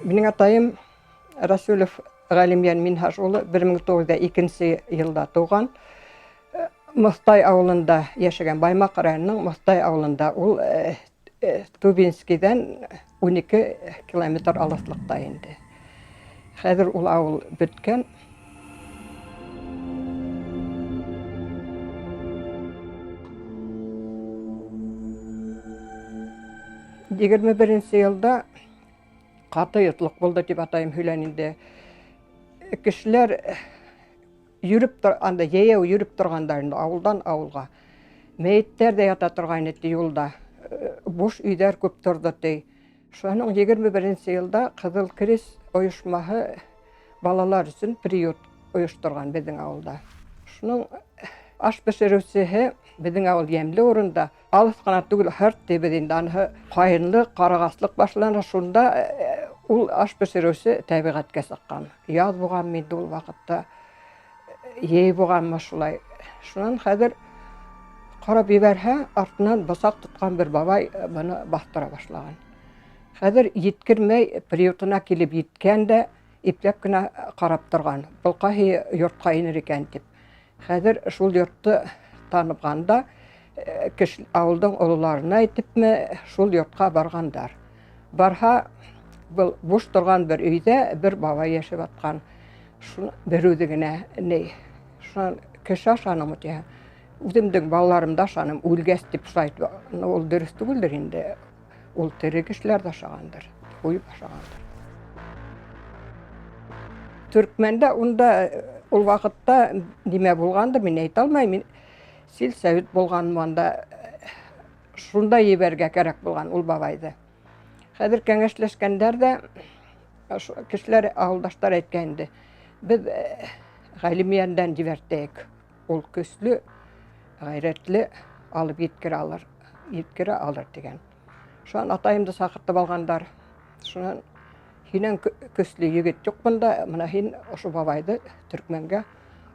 Менің атайым Расулов Галимьян Минхажулы 1902 жылда туған. Мұхтай ауылында яшеген, Баймақ районының Мұхтай ауылында. Ол Тубинскиден 12 километр алыстықта енді. Қазір ол ауыл біткен. Егерме бірінші жылда қаты ұтлық болды деп атайым хүләнінде. Кішілер еу жүріп тұрғандарында ауылдан ауылға. Мейттер де ята тұрған етті юлда. Буш үйдер көп тұрды дей. Шоның 21-ші жылда Қызыл Крест ойышмағы балалар үшін приют ойыштырған біздің ауылда. Шоның аш пішірусігі біздің ауыл емлі орында. Алыс қана түгіл хырт дебеден данығы қайынлық, қарағаслық башылана шында ол аш пішірусі тәбиғатқа саққан. Яз бұған менді ол вақытта ей бұған машылай. Шынан қазір қарап ебәрхе артынан басақ тұтқан бір бабай бұны бақтыра башлаған. Қазір еткірмей приютына келіп еткенде еплеп кіна қарап тұрған. Бұл қахи йортқа енір екен деп. Қазір шул йортты танып-ғанда ауылдың олыларына айтып ме шул йортқа барғандар. Барха бұл бұш тұрған бір үйде бір бабай ешіп атқан. Бір өдігіне не? Кіші ашаным өте. Өзімдің балаларымда ашаным өлгәс деп шайды. Ол дұрысты көлдір енді. Ол тірі кішілер де ашағандар. Ойып ашағандар. Түркменде онда ол вақытта неме болғанды мен айта алмаймын. Сел сәуіт болған манда шунда еберге керек болған ол бабайды. Қазір кәңешлескендер де кішілер ауылдаштар айткенді. Біз Галимьянден жібертейік. Ол көслі, ғайретлі алып еткері алыр деген. Шуан атайымды сақыртып алғандар. Шунан хинен көслі егет жоқ бұнда, мұна хин ошу бабайды Түркменге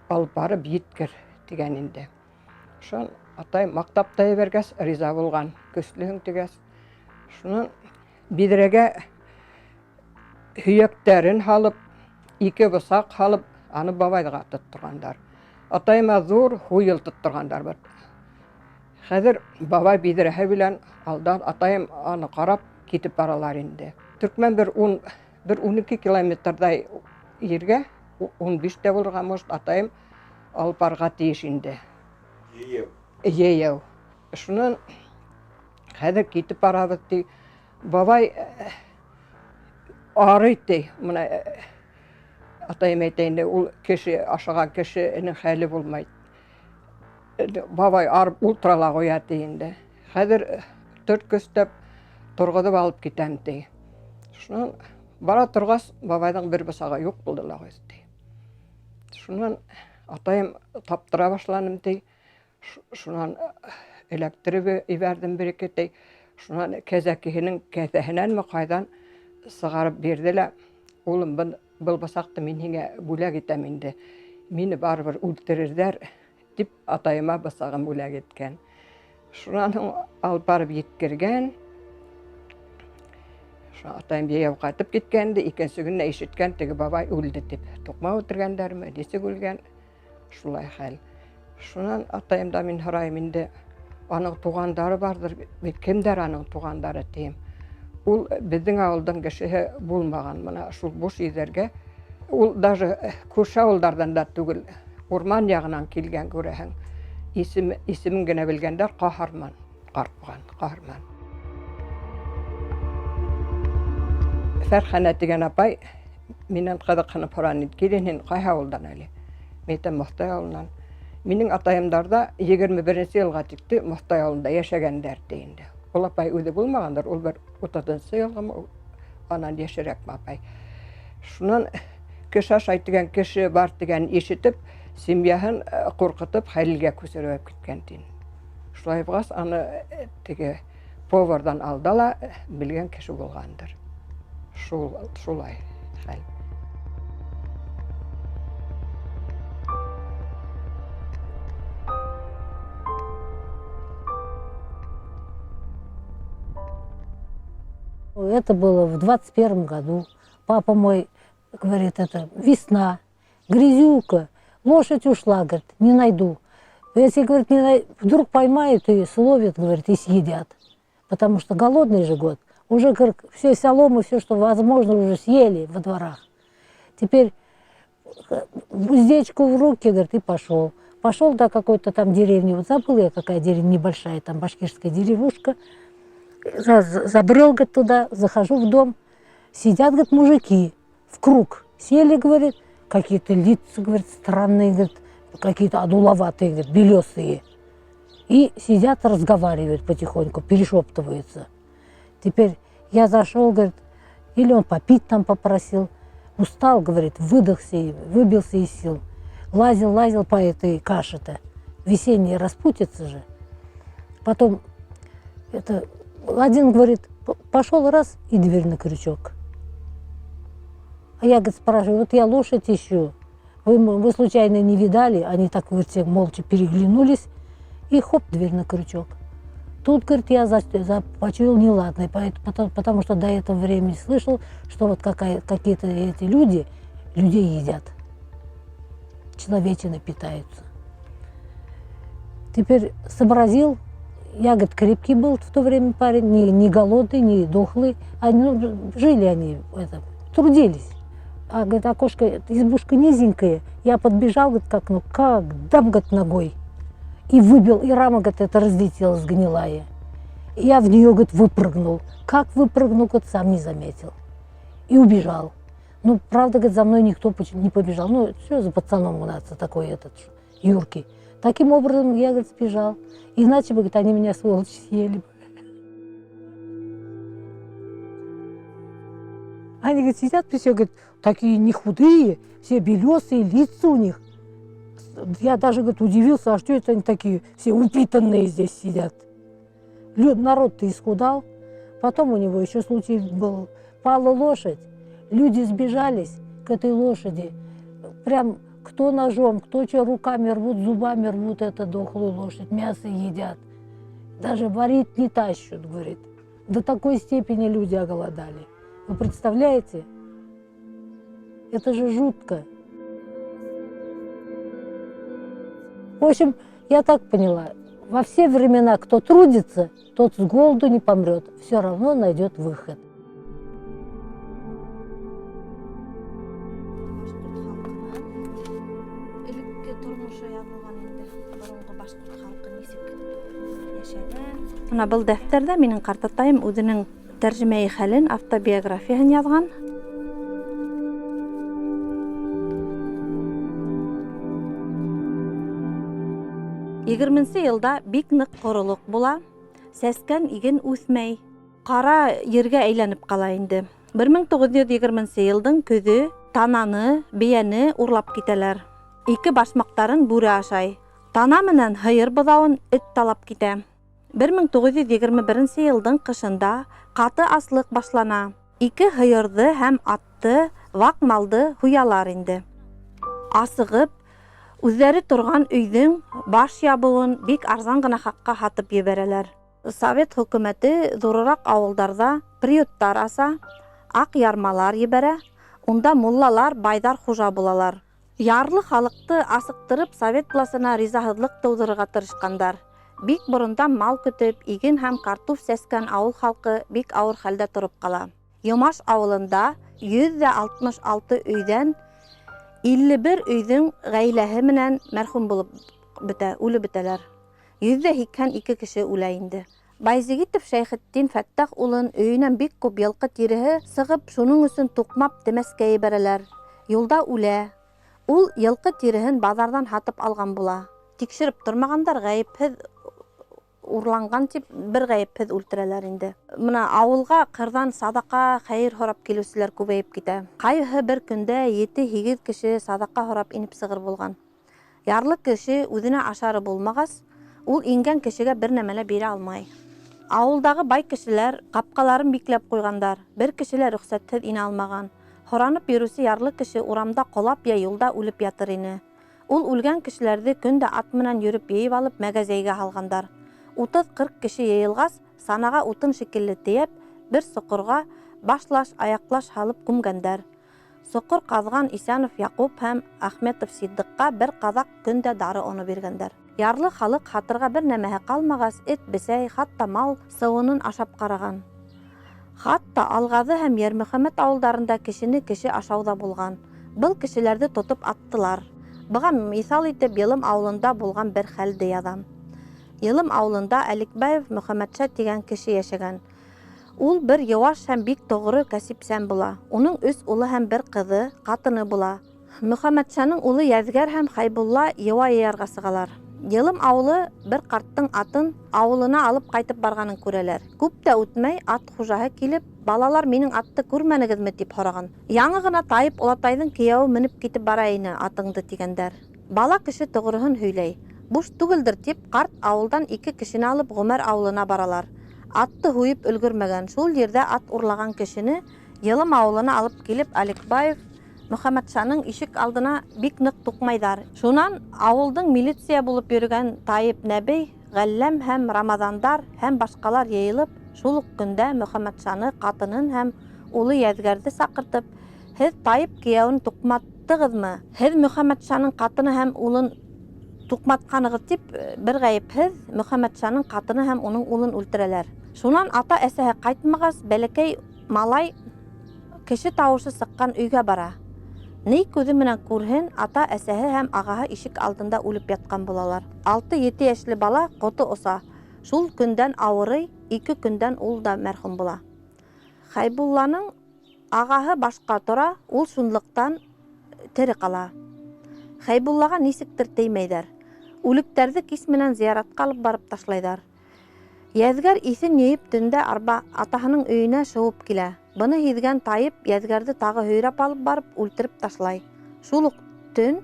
алып барып еткер деген енді. Шуан атайым мақтапта ебергес риза болған көсліхің тегес. Шунан бидіреге хүйектерін халып, ике бұсақ халып, аны бабайдыға тұттырғандар. Атайыма зор хуйыл тұттырғандар бір. Қазір бабай бидіреге білен алдан атайым аны қарап кетіп баралар енді. Түркмен бір 12 километрдай ерге, 15-те болырға мұшт атайым алпарға тейшінде. Ейеу. Шынан қазір кетіп барабытты. Бабай арыйты. Мұна атайым әйтейінде, ол кеші ашаған кешінің хәлі болмайды. Бабай арып ұлтырала қояды енді. Қазір 4 көстеп тұрғыдып алып кетем дей. Шынан бара тұрғас бабайдың бір бұсаға жоқ болдыла қойды. Шынан атайым таптыра башланым дей. Шынан электрі ебердім бір екетей. Шынан кәзәкігінің кәзәхінен мұ қайдан сығарып берділі. Олым бұл басақты меніңе бөләк етемінді. Мені бар-бір өлтірірдер деп атайыма басағым бөләк еткен. Шунаның алып барып еткерген. Атайым бейеу қайтып кеткенді, екенсі күнне ешеткен тегі бабай өлді деп. Тоқма өтіргендерімі, десі өлген, шулай қәл. Шунан атайымда мен харайымынды аның туғандары бардыр, кемдер аның туғандары дейім. Ол біздің ауылдың кішігі болмаған, мұна шул бұш езерге. Ол даже көрші ауылдардан да түгіл, орман яғынан келген көрәхің. Есімін гіне білгендер қахарман, қарпыған, қахарман. Фәрхана деген апай, менен қадыққаны паранын келенен қай ауылдан әлі. Метен Мұхтай ауылынан. Менің атайымдарда 21-ші жылға тікті Мұхтай ауылында яшагендер дейінді. Ол апай өді болмағандар, ол бір ұтадынсы елғым анан ешірек апай. Шунан кіші ашайтыған кіші бар деген ешітіп, семьяхын қорқытып, хайлге көсіріп кеткен дейін. Шулай бұғас аны теге повардан алдала білген кіші болғандар. Шулай хәл. Это было в 21 году. папа мой говорит, это весна, грязюка, лошадь ушла, говорит, не найду. Если, говорит, вдруг поймают и словят, говорит, и съедят. Потому что голодный же год. Уже, говорит, все соломы, все, что возможно, уже съели во дворах. Теперь уздечку в руки, говорит, и пошел. Пошел до какой-то там деревни, вот забыл я, какая деревня небольшая, там башкирская деревушка. Забрел, говорит, туда, захожу в дом, сидят, говорит, мужики в круг. Сели, говорит, какие-то лица, говорит, странные, говорит, какие-то одуловатые, говорит, белесые. И сидят, разговаривают потихоньку, перешептываются. Теперь я зашел, говорит, или он попить там попросил. Устал, говорит, выдохся, выбился из сил. Лазил по этой каше-то. Весенняя распутится же. Потом один, говорит, пошел раз и дверь на крючок. А я, говорит, спрашиваю, вот я лошадь ищу. Вы случайно не видали? Они так, говорит, все молча переглянулись. И хоп, дверь на крючок. Тут, говорит, я почуял неладное, потому что до этого времени слышал, что вот какие-то эти люди людей едят. Человечины питаются. Теперь сообразил, я, говорит, крепкий был в то время парень, не голодный, не дохлый. Жили они, трудились. А, говорит, окошко, избушка низенькая. Я подбежал, говорит, как дам, говорит, ногой. И выбил, и рама, говорит, это разлетелась гнилая. И я в нее, говорит, выпрыгнул. Как выпрыгнул, говорит, сам не заметил. И убежал. Правда, говорит, за мной никто не побежал. Что за пацаном у нас такой юркий. Таким образом я, говорит, сбежал. Иначе бы, говорит, они меня, сволочи, съели бы. Они, говорит, сидят, все, говорит, такие не худые, все белесые, лица у них. Я даже, говорит, удивился, а что это они такие все упитанные здесь сидят. Народ-то исхудал. Потом у него еще случай был. Пала лошадь, люди сбежались к этой лошади. Прям кто ножом, кто что руками рвут, зубами рвут эту дохлую лошадь, мясо едят. Даже варить не тащат, говорит. До такой степени люди оголодали. Вы представляете? Это же жутко. В общем, я так поняла, во все времена, кто трудится, тот с голоду не помрет, все равно найдет выход. Был дәфтәрдә минең картатайым үзенең тәрҗемәи хәлен, автобиографиясын язган. Егерменче елда бик нык корылык була, сәскән иген үсмәй, кара ергә әйләнеп кала инде. 1920 елдың көзе тананы, бияне урлап китәләр. Ике башмактарын бүре ашай. Тана менән һыер быҙауын эт талап китә. 1921 елдың кышында каты аслык башлана. Ике һыйырҙы һәм атты, ваҡ малды һуялар инде. Асығып, үҙҙәре торған өйҙөң баш ябыуын бик арзан гына хаҡҡа һатып ебәрәләр. Совет хөкүмәте ҙурыраҡ ауылдарҙа приюттар аса, аҡ ярмалар ебәрә, унда муллалар, байҙар хужа булалар. Ярлы халыҡты асыҡтырып Совет власына ризаһыҙлыҡ тыуҙырырға тырышҡандар. Бик борондан мал көтөп, иген һәм картуф сәскән ауыл халҡы бик ауыр хәлдә тороп ҡала. Йомаш ауылында 166 өйҙән 51 өйҙөң ғаиләһе менән мәрхүм булып бөтә, үлеп бөтәләр. 182 кеше үлә инде. Байзигитов Шәйхетдин Фәттах улын өйөнән бик күп йылҡы тиреһе сығып, шуның өсөн туҡмап Темәскә ебәрәләр. Юлда үлә. Ул йылҡы тиреһен баҙарҙан һатып алған була. Тикшереп тормағандар, ғәйепһеҙ урланған тип, бер ғәйепһеҙ үлтерәләр инде. Мына ауылға ҡырҙан садаҡа, хәйер һорап килеүселәр күбәйеп китә. Ҡайһы бер көндә 7-8 кеше садаҡа һорап инеп сығыр булған. Ярлы кеше үҙенә ашары булмағас, ул ингән кешегә бер нәмәлә бирә алмай. Ауылдағы бай кешеләр ҡапҡаларын бикләп ҡуйғандар. Бер кешеләр рөхсәтһеҙ инә алмаған. Һоранып йөрөүсе ярлы кеше урамда ҡолап йә юлда үлеп ятыр ине. Ул үлгән кешеләрҙе көндә ат менән йөрөп йыйып алып мәгәзәйгә һалғандар. 30-40 кеше йыйылғас, санаға утын шикелле тейәп, бер соҡорға башлаш, аяклаш һалып күмгәндәр. Соқыр казган Исәнов Яқуб һәм Ахметов Сиддыҡҡа бер ҡаҙаҡ көндә дары оно биргәндәр. Ярлы халыҡ хатырға бер нәмәһе ҡалмағас, эт, бесәй, хатта мал сыуынын ашап ҡараған. Хатта Алғаҙы һәм Йәрмөхәмәт ауылдарында кешене кеше ашауда булған. Был кешеләрҙе тотоп аттылар. Быға миҫал итеп Йылым ауылында булған бер хәлде яҙам. Йылым ауылында Әликбаев Мөхәмәтшә тигән кеше йәшәгән. Ул бер йыуаш һәм бик тоғро кәсипсән була. Уның 3 улы һәм бер ҡыҙы, ҡатыны була. Мөхәмәтшәнең улы Йәҙгәр һәм Хәйбулла йыуа йыярға сығалар. Йылым ауылы бер ҡарттың атын ауылына алып ҡайтып барғанын күрәләр. Күп тә үтмәй ат хужаһы килеп, балалар минең атты күрмәнегеҙме тип һораған. Яңы ғына Тайып олатайҙың кейәүе менеп китеп бара ине атыңды тигәндәр. Бала кеше тоғроһон һөйләй. Буш түгелдер тип, ҡарт ауылдан 2 кешене алып Ғүмәр ауылына баралар. Атты һуйып өлгөрмәгән, шул ерҙә ат урлаған кешене Йылым ауылына алып килеп Әликбаев Мөхәмәтшаның ишек алдына бик ныҡ туҡмайҙар. Шунан ауылдың милиция булып йөрөгән Тайып Нәбей, Ғәлләм һәм Рамаҙандар һәм башҡалар йыйылып, шул уҡ көндә Мөхәмәтшаны, ҡатынын һәм улы Йәҙгәрҙе саҡыртып, һеҙ Тайып кейәүен туҡматтығыҙмы? Һеҙ Мөхәмәтшаның ҡатыны һәм улын туҡматҡанығыҙ тип, бер ғәйепһеҙ Мөхәмәтшаның ҡатыны һәм уның улын үлтерәләр. Шунан ата-әсәһе ҡайтмағас, бәләкәй малай кеше тауышы сыҡҡан өйгә бара. Ни күҙе менән күрһен, ата-әсәһе һәм ағаһы ишек алдында үлеп ятҡан булалар. 6-7 йәшле бала ҡото оса. Шул көндән ауырый, 2 көндән ул да мәрхүм була. Хәйбулланың ағаһы башҡа тора, ул шунлыҡтан тере ҡала. Хәйбуллаға нисектер теймәйҙәр. Үлектәрҙе кис менән зияратҡа алып барып ташлайҙар. Йәҙгәр иҫен йыйып төндә атаһының өйөнә шыуып килә. Быны һиҙгән Тайып Йәҙгәрҙе тағы һөйрәп алып барып үлтереп ташлай. Шул уҡ төн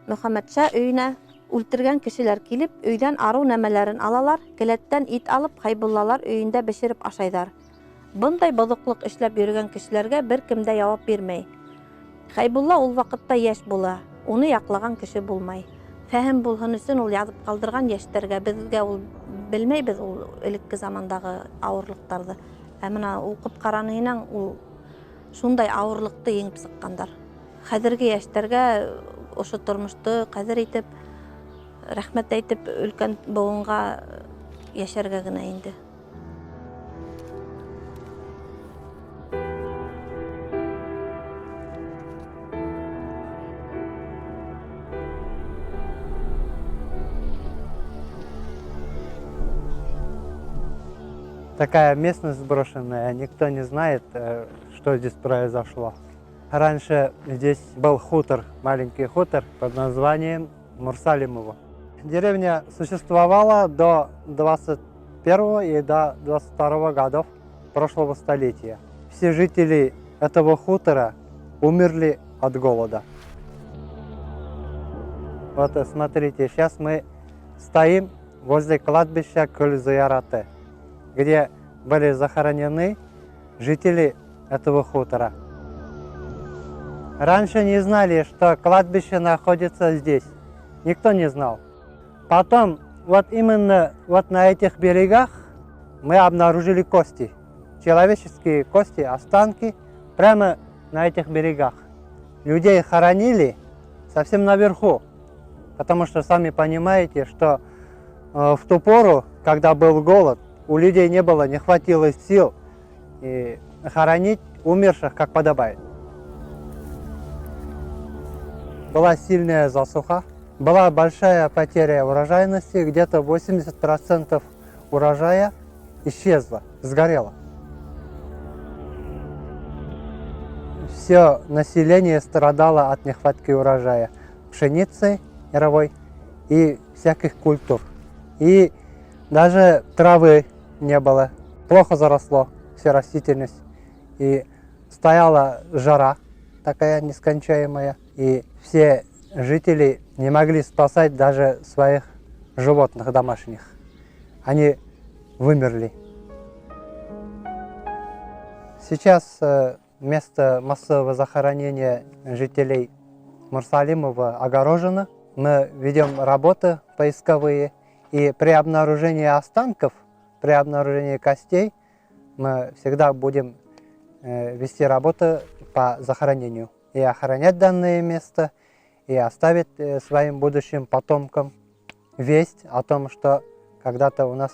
Мөхәмәтшә өйөнә үлтергән кешеләр килеп, өйҙән арыу нәмәләрен алалар, келәттән ит алып, Хәйбуллалар өйөндә бешереп ашайҙар. Бындай боҙоҡлоҡ эшләп йөрөгән кешеләргә бер кем дә яуап бирмәй. Хәйбулла ул ваҡытта йәш була, уны яҡлаған кеше булмай. Фәһем булһын өсөн ул яҙып ҡалдырған йәштәргә, беҙгә ул белмәйбеҙ ул элекке замандағы ауырлыҡтарҙы. Ә мына уҡып ҡараныһынан ул шундай ауырлыҡты еңеп сыҡҡандар. Хәҙерге йәштәргә ошо тормошто ҡәҙер итеп, рәхмәт әйтеп, өлкән быуынға йәшәргә генә инде. Такая местность брошенная, никто не знает, что здесь произошло. Раньше здесь был хутор, маленький хутор под названием Мурсалимово. Деревня существовала до 21 и до 22 годов прошлого столетия. Все жители этого хутора умерли от голода. Вот смотрите, сейчас мы стоим возле кладбища Көл-Зыяраты, где были захоронены жители этого хутора. Раньше не знали, что кладбище находится здесь. Никто не знал. Потом, вот именно вот на этих берегах мы обнаружили кости. Человеческие кости, останки прямо на этих берегах. Людей хоронили совсем наверху. Потому что сами понимаете, что в ту пору, когда был голод, у людей не было, не хватило сил и хоронить умерших, как подобает. Была сильная засуха, была большая потеря урожайности, где-то 80% урожая исчезло, сгорело. Все население страдало от нехватки урожая, пшеницы мировой и всяких культур. И даже травы не было, плохо заросло вся растительность. И стояла жара такая нескончаемая. И все жители не могли спасать даже своих животных домашних. Они вымерли. Сейчас место массового захоронения жителей Мурсалимова огорожено. Мы ведем работы поисковые. И при обнаружении останков, при обнаружении костей мы всегда будем вести работу по захоронению и охранять данное место, и оставить своим будущим потомкам весть о том, что когда-то у нас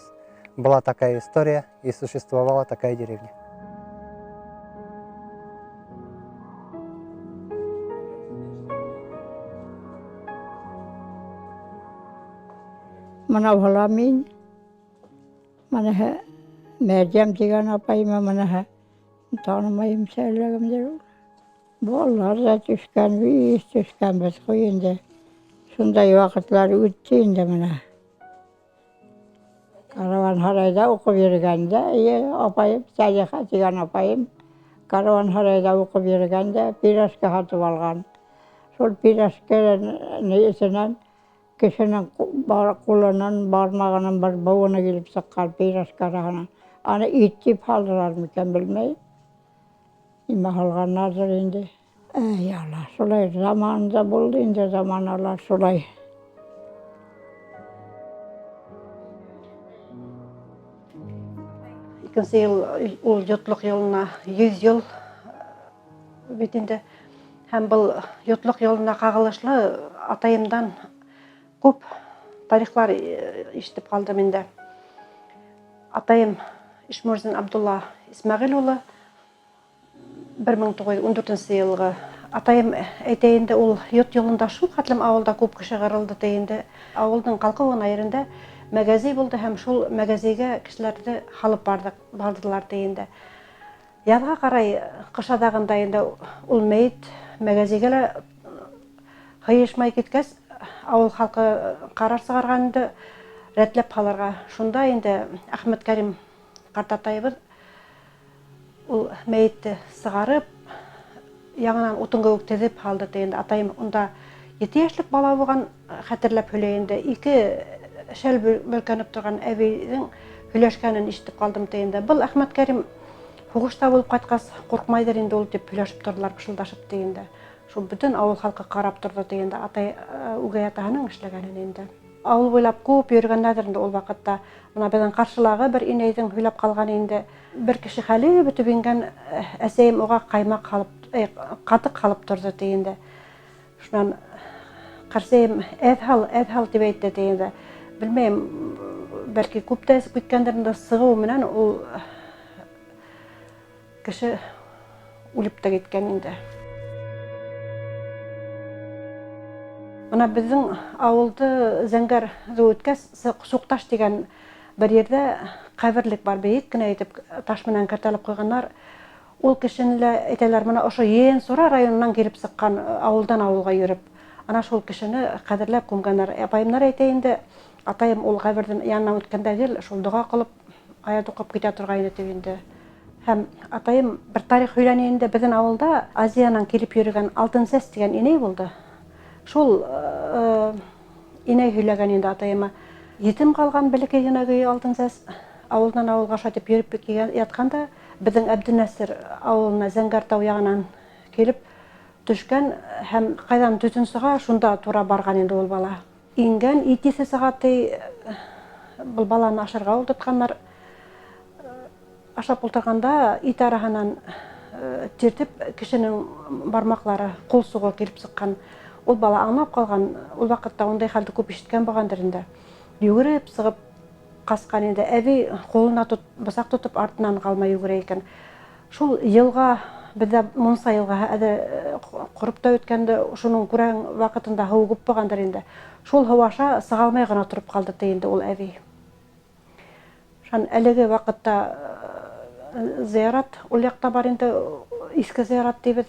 была такая история и существовала такая деревня. Мына бала мен, мына Мәрҗәм дигән апайыма мына танымайым сәлләгемдер. Балалар да төшкән, бик төшкәнбез куй инде. Шундай вакытлар үтте инде менә. Караван-һарайда укып йөргәндә, апайым, Сәлихә дигән апайым, караван-һарайда укып йөргәндә пирожка һатып алган. Шул пирожканы исеннән кешенең кулынан, бармагының бер буыны килеп сыккан пирожка арасына. Аны ит дип алдылар микән белмәй. Нимә алганнардыр инде. Алла, шулай заманында булды инде заманалар шулай. Икенче ел ул йотлык елына 100 ел бит инде. Һәм был йотлык елына кагылышлы атайымдан күп тарихлар ишетеп калдым инде. Атайым Ишмурзин Абдулла Исмәгыйль улы 1914 елгы. Атайым әйтәйенде ул йот елында шул хәтлем авылда күп кеше кырылды тейенде. Авылның калкыгына ерендә мәгазин булды һәм шул мәгазинга кешеләрне халып бардылар тейенде. Язга карай кышадагында инде ул мәйет мәгазинга ла хыешмай киткәс, авыл халкы карар сыгарган инде рәтләп калырга. Шунда инде Әхмәт Кәрим картатайыбыз ул мәйетте сыгарып, яңадан утынга үктезеп алды тейенде. Атайым унда 7 яшьлек бала булган, хәтерләп һөйләйенде. 2 шәл бөлкәнеп торган әбейнең һөйләшкәнен ишетеп калдым тейенде. Был Әхмәт Кәрим хугышта булып кайткас куркмайдыр инде ул дип һөйләшеп тордылар, пышылдашып тейенде. Шул бөтен авыл халкы карап торды тейенде. Атай үгәй атаһының эшләгәнен инде. Авыл буйлап күп йөргәннәдер инде ул вакытта. Мына безнең каршылагы бер инәйнең һөйләп калган инде. Бер кеше хәле бөтеп ингән, әсәем уга каймак халып, катык халып торды тейенде. Шуннан карсәем әҙ дип әйтте тейенде. Белмәйм, бәлки күп тә эсеп киткәндер инде, сыгыу менән ул кеше үлеп тә киткән инде. Мына безнең авылды Зәңгәр үткәс, Сукташ дигән бер ердә каберлек бар, бейек кенә итеп таш менән кертелеп куйганнар. Ул кешене лә әйтәләр, мына ошо Йен-Сура районыннан килеп сыккан, авылдан авылга йөреп. Ана шул кешене кадерләп күмгәннәр. Апайымнар әйтә инде, атайым ул кабердән янына үткәндә гел шул дуга кылып, аят укып китә торган иде инде. Һәм атайым бер тарих һөйләне инде, безнең авылда Азиянан килеп йөргән Алтын сәс дигән инәй булды. Шул инәй һөйләгән инде атайыма. Етем калган бәләкәй генә Алтын сәс авылдан авылга шатып йөреп ятканда, безнең Әбденәсер авылына Зәңгәр тау ягыннан килеп төшкән һәм кайдан төтен сыга, шунда тура барган инде ул бала. Ингән 2 сәгатьтәй бул баланы ашарга утыртканнар. Ашап утырганда ит араһынан тиртеп кешенең бармаклары кул сугы килеп сыккан. Ул бала аңлап калган, ул вакытта ондай хәлде күп ишеткән булгандыр инде. Йөгереп сыгып каскан инде. Әби кулына бысак тотып артынан калмай йөгерә икән. Шул елга, бездә Мунса елга курып та үткәнде, шуның күрән вакытында һыу күп булгандыр инде. Шул һыу аша сыга алмай гына торып калды инде ул әби. Шан әлеге вакытта зиярат ул якта бар инде, иске зиярат дибез.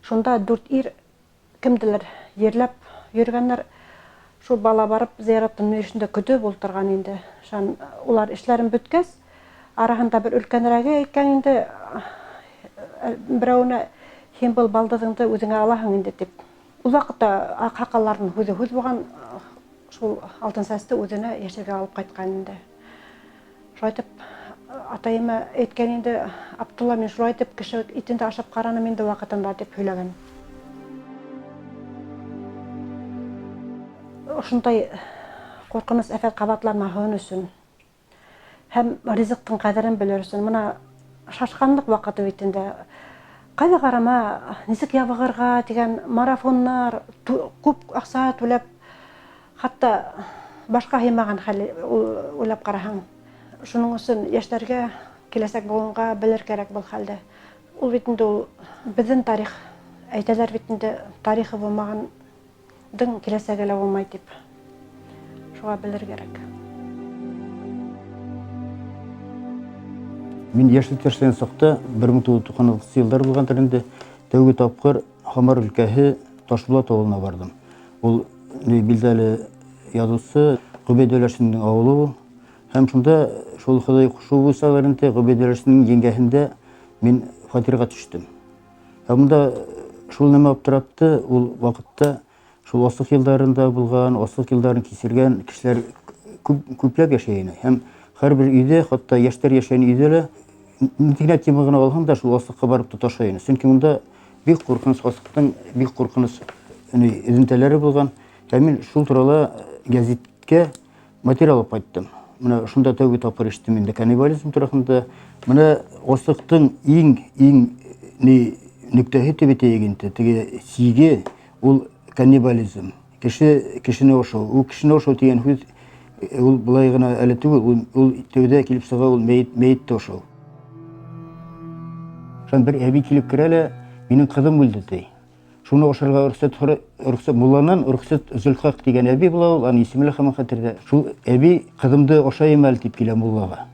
Шунда 4 ир кемдилер ерләп йөргәннәр. Шул бала барып зияраттың мөшендә көтеп ултырган инде. Шан улар эшләрен беткәс, араһында бер өлкәнрәге әйткән инде, берәүне һин бул балдызыңды үзеңә алаһың инде дип. Ул вакытта акакаларның һүзе булган, шул Алтын сәсте үзенә яшәргә алып кайткан инде. Шулай итеп атайыма әйткән инде, Абдулла, мин шулай итеп кеше итендә ашап караным инде вакытында дип һөйләгән. Ошондай коркунуч әфәт кабатланмаган өчен һәм ризыктың кадерен белер өчен, мына шашканлык вакыты бит инде. Қайда қарама, нисек ябығырға деген марафоннар, күп ақса төлеп, хатта башқа хеймаған хәлі ойлап қараһаң. Шуның өсөн яшьләргә киләсәк буынга белер кәрәк был хәлдә. Ул бит инде ул безнең тарих, әйтәләр бит инде тарихы булмагандың киләсәге лә булмай дип. Шуға белер кәрәк. Мен яшьлек яшьләгән сакта 1990 еллар булган төрендә тәүге тапкыр Хамар өлкәһе Ташбулат авылына бардым. Ул билдәле язучы Гобәйд Вәлишевнең авылы ул. Һәм шунда шул Ходай кушу булсаларында Гобәйд Вәлишевнең еңгәһендә мин фатирга төштем. Һәм дә шул нәмә аптырапты, ул вакытта шул аслык елларында булган, аслык елларын кисергән кешеләр күпләп яшәйне. Һәм һәрбер өйдә, хатта яшьләр яшәгән өйдә лә интернет темагына алган да шул аслыкка барып тоташайны. Чөнки монда бик куркыныч аслыктың бик куркыныч эзентәләре булган. Һәм мин шул турыда гәзиткә материал алып кайттым. Менә шунда тәүге тапкыр ишеттем инде каннибализм турында. Менә аслыктың иң нөктәһе төбәтә ягынты, теге сиге ул каннибализм. Кешене ошау, ул кешене ошау дигән сүз ул булай гына әле түгел, ул тәүдә килеп сыга ул мәйет ошау. Шун бер әби килеп керә лә, минем кызым үлде ди. Шуны ошарга рөхсәт мулланан рөхсәт Зөлхак дигән әби була ул, аны исеме һәм хәтердә. Шул әби кызымды ошайым әле дип килә муллага.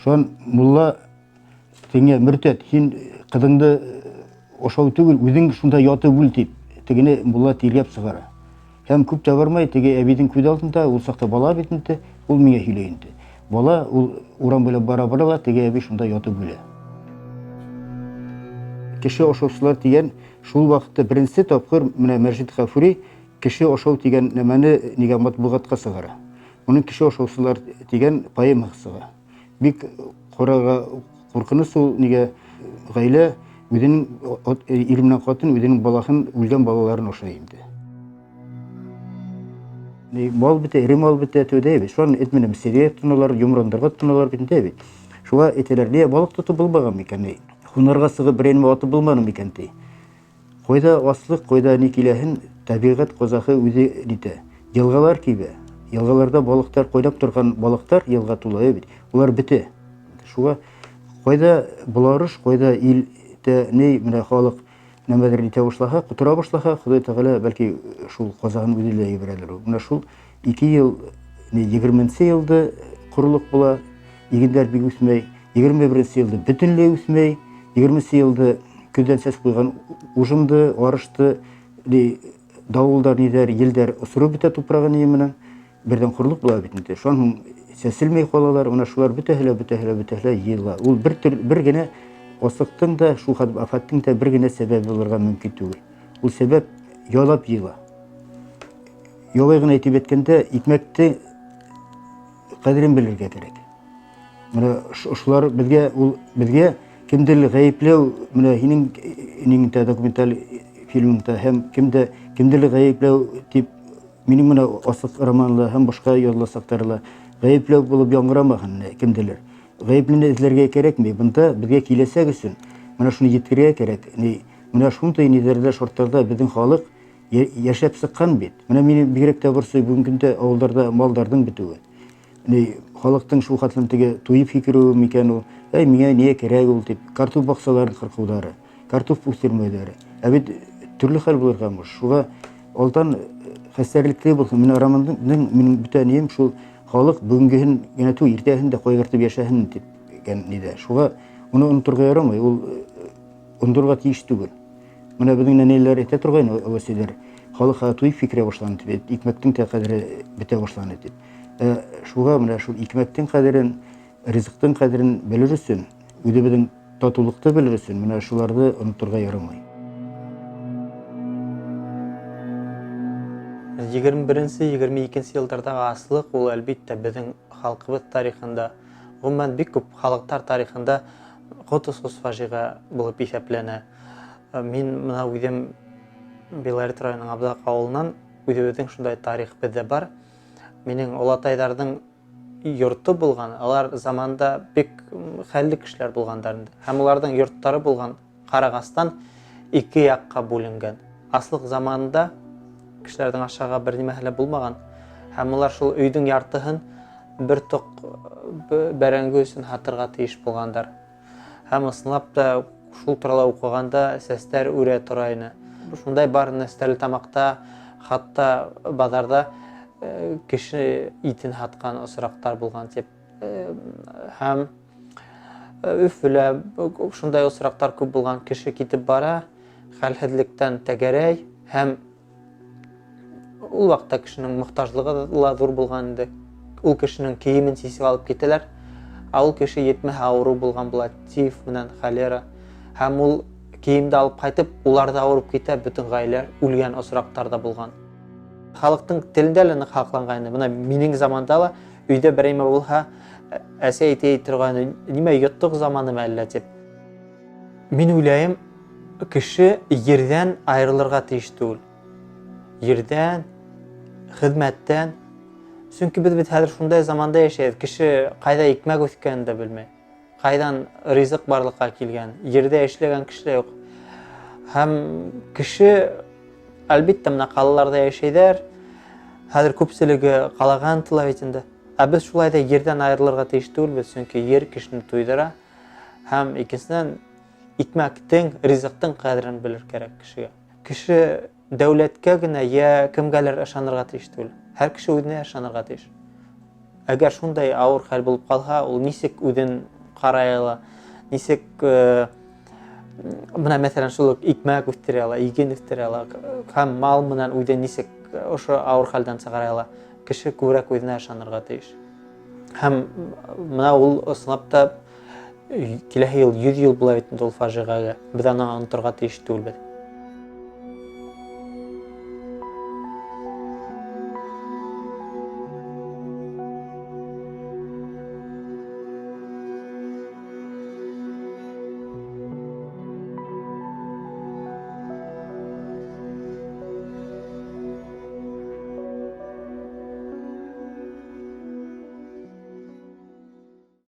Шун мулла теңә мөртәт, син кызыңды ошау түгел, үзең шунда ятып үл дип, тегене мулла тиргәп сыгара. Һәм күп тә бармай, теге әбидең күз алдында, ул сакта бала бит инде, ул миңа һөйләй инде. Бала ул урам белән бара-бара, теге әби шунда ятып үлә. Кеше ошаусылар дигән шул вакытта беренче тапкыр менә Мәҗит Гафури кеше ошау дигән нәмәне нигә матбугатка сыгара. Уның кеше ошаусылар дигән поэма сыга. Бик куркыныч ул нигә гаилә үзенең ир менән хатын үзенең баласын үлгән балаларын ошай инде. Мал бите, ире мал бите тәүдә бит. Шуны эт менән серия туналар, юмрандарга туналар бит инде бит. Шуга әйтәләр, балык тотып булмаган микән? Хунарга сыгып беренме атып булманы микән ди. Койда аслык, койда ни киләһен табигать козакы үзе дите. Елгалар кибе. Елгаларда балыктар койдап торган балыктар елга тулай бит. Улар бите. Шуга койда буларыш, койда илдә ни менә халык нәмәдер итә башлаһа, кутыра башлаһа, Ходай Тәгалә бәлки шул казагын үзе дә ибрәдер. Менә шул 2 ел, 20-нче елда курылык була, игеннәр бик үсмәй, 21-нче елда бөтенләй үсмәй, 20-нче елда көздән сәс куйган ужымды, арышты, давылдар нидәр, елдәр усырып бетә тупрагын менән бердән курылык була бит инде. Шуның сәселмәй калалар, менә шулар бөтәһләр ела. Ул бер генә аслыктың да, шул афаттың да бер генә сәбәбе булырга мөмкин түгел. Ул сәбәп ялап ела. Ялай гына әйтеп әйткәндә, икмәкте кадерен белергә кирәк. Менә шулар безгә кемдер гаепләү, менә һинең документаль фильмыңда һәм кемдер гаепләү дип минем менә аслык романлы һәм башка язылсакларла гаепләү булып яңгырамаган кемдер. Гаеплене эзләргә кирәкми. Бунда безгә киләсәк өчен менә шуны җиткерергә кирәк. Менә шундай нидерләр шартларда безнең халык яшәп сыккан бит. Менә мине бигрәк тә борсы бүгенге көндә авылларда малдардың бетүе. Халыктың шул хәтлем теге туйып фикерү микән ул? Миңа не кирәк ул дип картоп баксаларын кыркылдары, картоп үстермәләре. Бит төрле хәл булырга мөш. Шуга алдан хәстәрлекле булсын. Менә романның минем бүтәнием шул халык бүгенгеһен генә түгел, иртәһен дә кайгыртып яшәһен дигән нидә. Шуга уны онытырга ярамый, ул онытырга тиеш түгел. Менә безнең нәнәләр әйтә торган вәсиләр, халыкка туй фикерә башланды дип, икмәктең дә кадере бетә башланды дип. Шуга менә шул икмәктең кадерен, ризыктың кадерен белер өчен, үзебезнең татулыкты белер өчен, менә шуларны онытырга ярамый. 21-22 еллардагы аслык ул әлбәттә безнең халкыбыз тарихында, гомумән бик күп халыктар тарихында котусыз фаҗига булып исәпләнә. Мин менә үзем Белорет районының Абзак авылыннан үзебезнең шундай тарих бездә бар. Минем олатайларның йорты булган, алар заманда бик хәлле кешеләр булгандар инде. Һәм аларның йортлары булган карагастан ике якка бүленгән. Аслык заманында кешеләрнең ашага бер нимәһе булмаган. Һәм улар шул өйдең яртыһын бер ток бәрәңге өчен хатырга тиеш булгандар. Һәм ысынлап та шул туралы укыганда сәстәр үрә тора иде. Шундай бар Стәрлетамакта, хатта базарда кеше итен хаткан осрактар булган дип. Һәм Өфөлә шундай осрактар күп булган, кеше китеп бара, хәлһезлектән тәгәрәй, һәм ул вакытта кешенең мохтаҗлыгы да зур булган иде. Ул кешенең киемен сисеп алып китәләр. Ул кеше етмәһә авыру булган була, тиф менән холера. Һәм ул киемде алып кайтып, улар да авырып китә, бөтен гаиләләр үлгән осрактар да булган. Халыктың телендә лә нык хакланган. Менә минең заманда ла өйдә берәймә булһа, әсә әйтә торган, нимә йоттык заманы мәллә дип. Мин уйлайм, кеше ердән айрылырга тиеш түгел. Ердән, хезмәттән. Чөнки без бит хәзер шундай заманда яшәйбез. Кеше кайда икмәк үскәнен дә белмәй. Кайдан ризык барлыкка килгән, ердә эшләгән кеше юк. Һәм кеше әлбәттә менә калаларда яшәйдер. Хәзер күпселеге калаган тылавитендә. Ә без шулай да ердән айрылырга тиеш түгелбез, чөнки ер кешене туйдыра. Һәм икенчедән икмәктең, ризыктың кадерен белер кирәк кешегә. Кеше дәүләткә генә я кемгәлер ышанырга тиеш түгел. Һәр кеше үзенә ышанырга тиеш. Әгәр шундай авыр хәл булып калса, ул ничек үзен карай ала, ничек менә мәсәлән шул икмәк үстерә ала, иген үстерә ала, һәм мал менән үзен ничек ошо авыр хәлдән чыгара ала. Кеше күбрәк үзенә ышанырга тиеш. Һәм менә ул ысынлап та киләсе ел 100 ел була бит ул фаҗигагә. Без аны онытырга тиеш түгел.